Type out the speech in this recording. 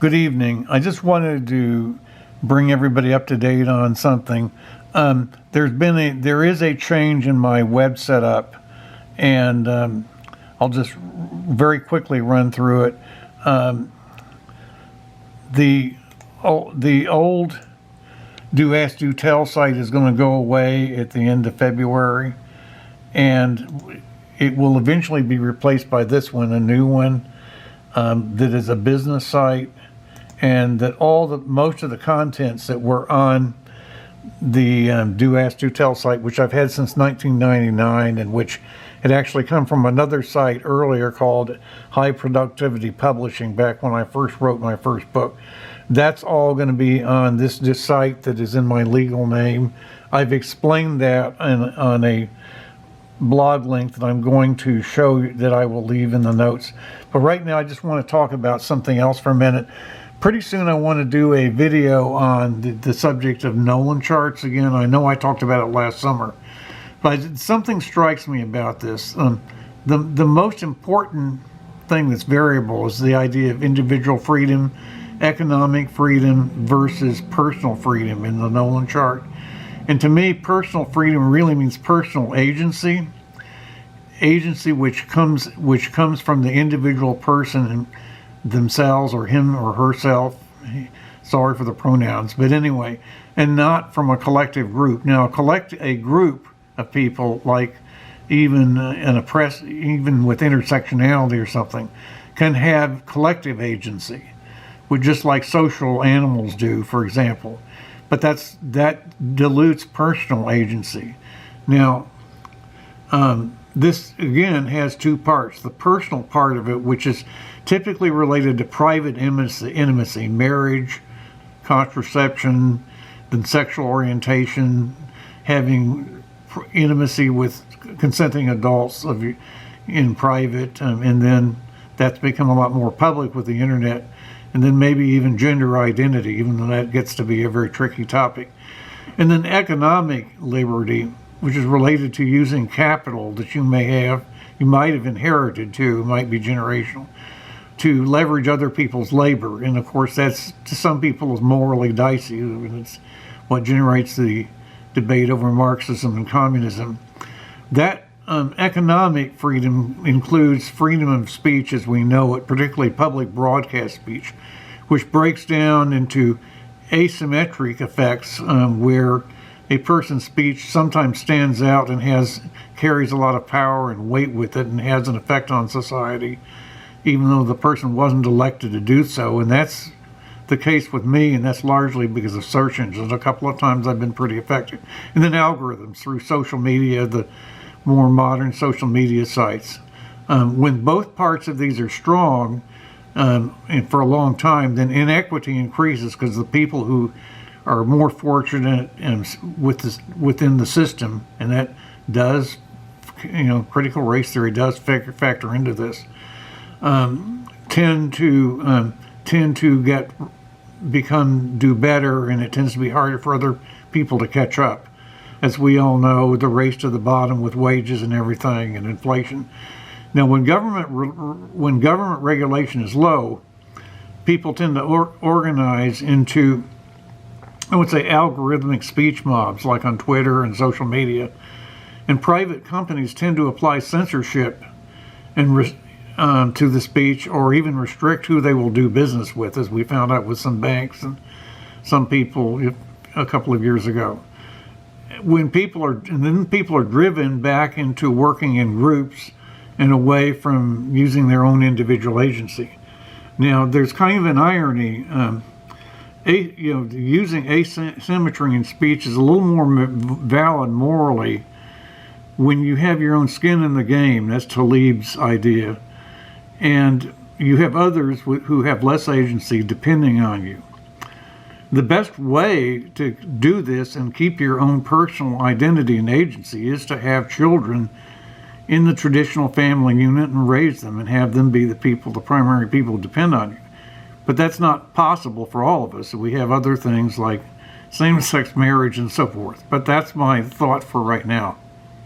Good evening. I just wanted to bring everybody up to date on something. There is a change in my web setup, and I'll just very quickly run through it. The old Do Ask Do Tell site is going to go away at the end of February, and it will eventually be replaced by this one, a new one that is a business site, and that most of the contents that were on the Do Ask Do Tell site, which I've had since 1999, and which had actually come from another site earlier called High Productivity Publishing, back when I first wrote my first book. That's all going to be on this site that is in my legal name. I've explained that on a blog link that I'm going to show you, that I will leave in the notes. But right now I just want to talk about something else for a minute. Pretty soon I want to do a video on the subject of Nolan charts again. I know I talked about it last summer, but something strikes me about this. The most important thing that's variable is the idea of individual freedom, economic freedom versus personal freedom in the Nolan chart. And to me, personal freedom really means personal agency which comes from the individual person themselves, or him or herself. Sorry for the pronouns, but anyway, and not from a collective group. Now, a group of people, like even even with intersectionality or something, can have collective agency, which just like social animals do, for example. But that dilutes personal agency. Now, this again has two parts. The personal part of it, which is typically related to private intimacy, marriage, contraception, then sexual orientation, having intimacy with consenting adults in private, and then that's become a lot more public with the internet, and then maybe even gender identity, even though that gets to be a very tricky topic. And then economic liberty, which is related to using capital that you might have inherited too, might be generational, to leverage other people's labor. And of course, that's, to some people, is morally dicey. It's what generates the debate over Marxism and communism. That economic freedom includes freedom of speech as we know it, particularly public broadcast speech, which breaks down into asymmetric effects, where a person's speech sometimes stands out and carries a lot of power and weight with it and has an effect on society, even though the person wasn't elected to do so. And that's the case with me, and that's largely because of search engines. A couple of times I've been pretty effective. And then algorithms through social media, the more modern social media sites. When both parts of these are strong, and for a long time, then inequity increases, because the people who are more fortunate and within the system, and that does, critical race theory does factor into this, tend to do better, and it tends to be harder for other people to catch up. As we all know, the race to the bottom with wages and everything and inflation. Now, when government regulation is low, people tend to organize into, I would say, algorithmic speech mobs, like on Twitter and social media. And private companies tend to apply censorship and to the speech, or even restrict who they will do business with, as we found out with some banks and some people a couple of years ago. Then people are driven back into working in groups and away from using their own individual agency. Now, there's kind of an irony. Using asymmetry in speech is a little more valid morally when you have your own skin in the game. That's Taleb's idea. And you have others who have less agency depending on you. The best way to do this and keep your own personal identity and agency is to have children in the traditional family unit and raise them and have them be the primary people who depend on you. But that's not possible for all of us. We have other things like same-sex marriage and so forth. But that's my thought for right now.